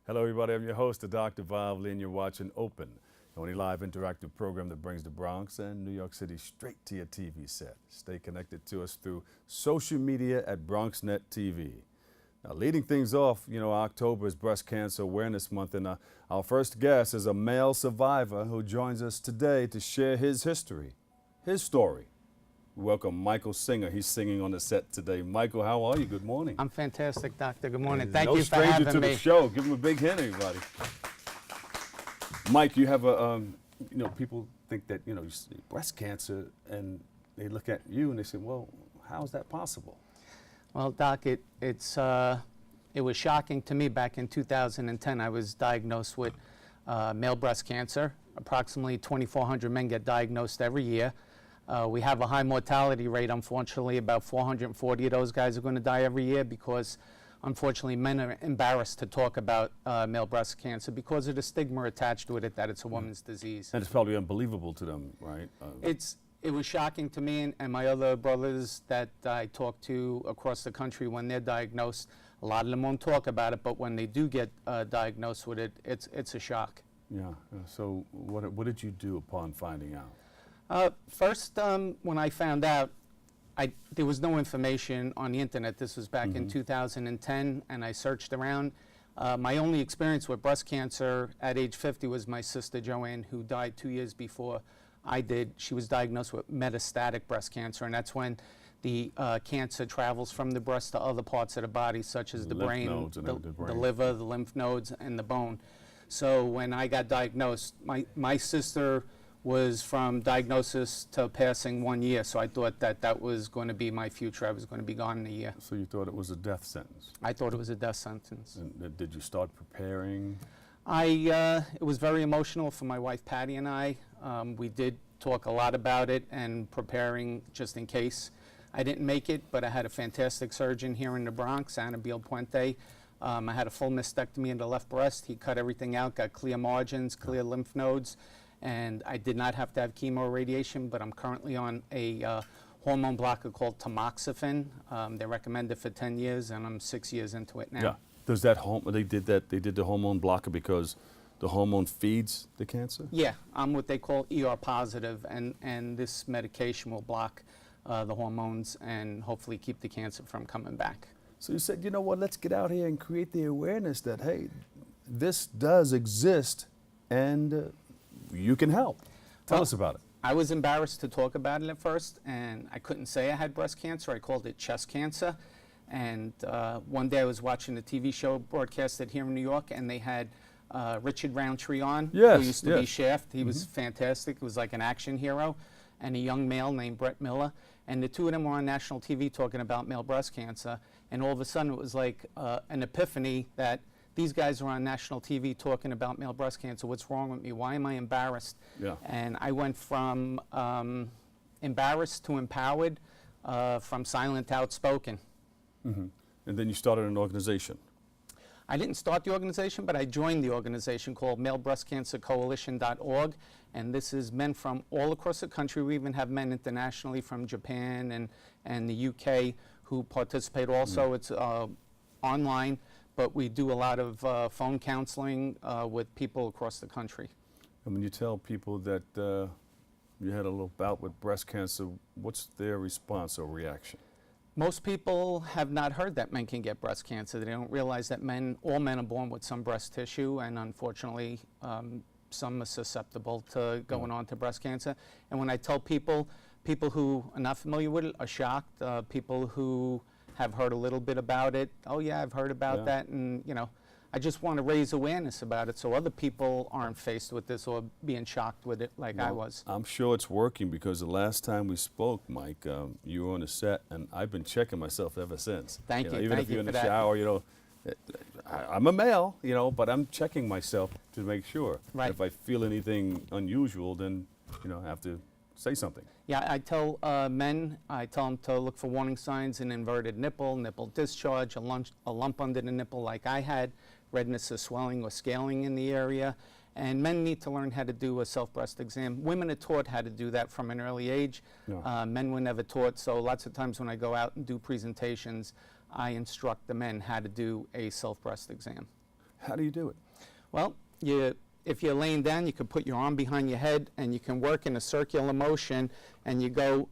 Hello, everybody. I'm your host, Dr. Bob Lee, and you're watching Open, the only live interactive program that brings the Bronx and New York City straight to your TV set. Stay connected to us through social media at BronxNet TV. Now, leading things off, October is Breast Cancer Awareness Month, and our first guest is a male survivor who joins us today to share his history, his story. We welcome Michael Singer. He's singing on the set today. Michael, how are you? Good morning. I'm fantastic, Doctor. Good morning. Thank you for having me. No stranger to the show. Give him a big hand, everybody. Mike, you have a, people think that, you see breast cancer, and they look at you and they say, well, how is that possible? Well, Doc, it was shocking to me back in 2010. I was diagnosed with male breast cancer. Approximately 2,400 men get diagnosed every year. We have a high mortality rate. Unfortunately, about 440 of those guys are going to die every year because, unfortunately, men are embarrassed to talk about male breast cancer because of the stigma attached with it that it's a woman's disease. And it's probably unbelievable to them, right? It was shocking to me and my other brothers that I talk to across the country when they're diagnosed. A lot of them won't talk about it, but when they do get diagnosed with it, it's a shock. Yeah. So what did you do upon finding out? First, when I found out, there was no information on the internet. This was back in 2010, and I searched around. My only experience with breast cancer at age 50 was my sister Joanne, who died 2 years before I did. She was diagnosed with metastatic breast cancer, and that's when the cancer travels from the breast to other parts of the body, such as the brain, the liver, the lymph nodes, and the bone. So when I got diagnosed, my sister was from diagnosis to passing 1 year, so I thought that was going to be my future. I was going to be gone in a year. So you thought it was a death sentence? I thought it was a death sentence. And did you start preparing? It was very emotional for my wife Patty and I. We did talk a lot about it and preparing just in case. I didn't make it, but I had a fantastic surgeon here in the Bronx, Anabel Puente. I had a full mastectomy in the left breast. He cut everything out, got clear margins, clear lymph nodes, and I did not have to have chemo or radiation, but I'm currently on a hormone blocker called tamoxifen. They recommend it for 10 years, and I'm 6 years into it now. Yeah. Does that they did the hormone blocker because the hormone feeds the cancer? Yeah, I'm what they call ER positive, and this medication will block the hormones and hopefully keep the cancer from coming back. So you said, you know what, let's get out here and create the awareness that, hey, this does exist and you can help. Tell us about it. I was embarrassed to talk about it at first, and I couldn't say I had breast cancer. I called it chest cancer. And one day I was watching a TV show broadcasted here in New York, and they had Richard Roundtree on, who used to be Shaft. He was fantastic. He was like an action hero. And a young male named Brett Miller. And the two of them were on national TV talking about male breast cancer. And all of a sudden it was like an epiphany that these guys are on national TV talking about male breast cancer. What's wrong with me? Why am I embarrassed? Yeah. And I went from embarrassed to empowered, from silent to outspoken. And then you started an organization. I didn't start the organization, but I joined the organization called MaleBreastCancerCoalition.org, and this is men from all across the country. We even have men internationally from Japan and the UK who participate also. It's online, but we do a lot of phone counseling with people across the country. And when you tell people that you had a little bout with breast cancer, what's their response or reaction? Most people have not heard that men can get breast cancer. They don't realize that all men are born with some breast tissue, and unfortunately, some are susceptible to going on to breast cancer. And when I tell people who are not familiar with it are shocked. People who have heard a little bit about it, oh yeah, I've heard about that, and I just want to raise awareness about it so other people aren't faced with this or being shocked with it like I was. I'm sure it's working because the last time we spoke, Mike, you were on the set, and I've been checking myself ever since. Thank you. Even if you're in the shower, I'm a male, but I'm checking myself to make sure. Right. If I feel anything unusual, then I have to say something. Yeah, I tell men, I tell them to look for warning signs: an inverted nipple, nipple discharge, a lump under the nipple like I had, redness or swelling or scaling in the area. And men need to learn how to do a self-breast exam. Women are taught how to do that from an early age. Yeah. Men were never taught, so lots of times when I go out and do presentations, I instruct the men how to do a self-breast exam. How do you do it? Well, if you're laying down, you can put your arm behind your head and you can work in a circular motion, and you go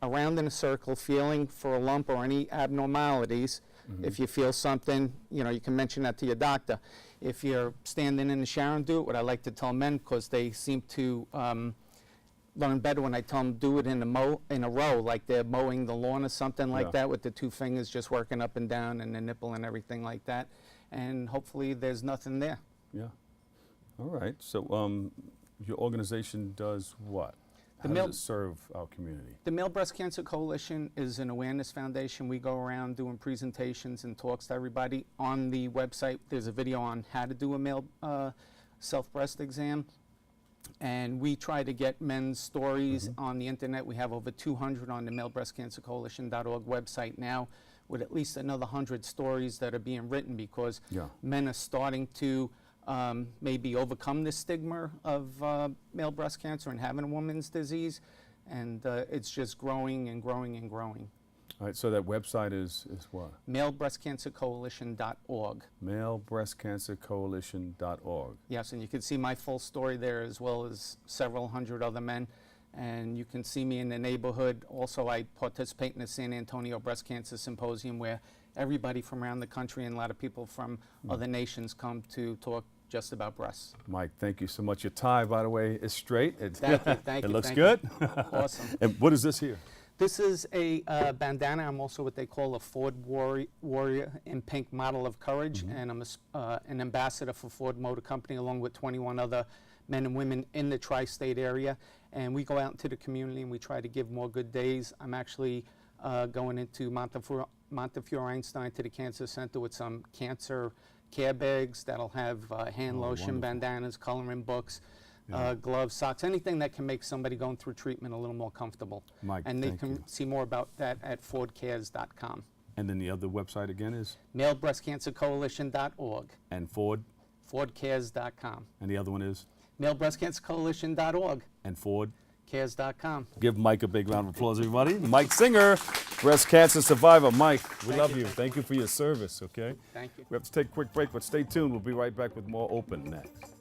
around in a circle feeling for a lump or any abnormalities. If you feel something, you can mention that to your doctor. If you're standing in the shower and do it, what I like to tell men, because they seem to learn better when I tell them do it in a row, like they're mowing the lawn or something like that, with the two fingers just working up and down and the nipple and everything like that. And hopefully there's nothing there. Yeah. All right. So your organization does what? How The does it serve our community? The Male Breast Cancer Coalition is an awareness foundation. We go around doing presentations and talks to everybody. On the website, there's a video on how to do a male self-breast exam. And we try to get men's stories on the internet. We have over 200 on the malebreastcancercoalition.org website now, with at least another 100 stories that are being written, because men are starting to maybe overcome the stigma of male breast cancer and having a woman's disease, and it's just growing and growing and growing. All right, so that website is what? malebreastcancercoalition.org. malebreastcancercoalition.org. Yes, and you can see my full story there, as well as several hundred other men. And you can see me in the neighborhood. Also, I participate in the San Antonio Breast Cancer Symposium, where everybody from around the country and a lot of people from other nations come to talk just about breasts. Mike, thank you so much. Your tie, by the way, is straight. Thank you, thank It you. looks thank good. you. Awesome. And what is this here? This is a bandana. I'm also what they call a Ford Warrior in Pink Model of Courage, and I'm an ambassador for Ford Motor Company, along with 21 other men and women in the tri-state area. And we go out into the community and we try to give more good days. I'm actually going into Montefiore Einstein to the Cancer Center with some cancer care bags that'll have hand lotion, wonderful. bandanas, coloring books, gloves, socks, anything that can make somebody going through treatment a little more comfortable. Mike, And they thank can you. see more about that at fordcares.com. And then the other website again is? malebreastcancercoalition.org. And Ford? fordcares.com. And the other one is? malebreastcancercoalition.org. And Ford? cares.com. Give Mike a big round of applause, everybody. Mike Singer, breast cancer survivor. Mike, we love you. Thank you for your service, okay? Thank you. We have to take a quick break, but stay tuned. We'll be right back with more Open next.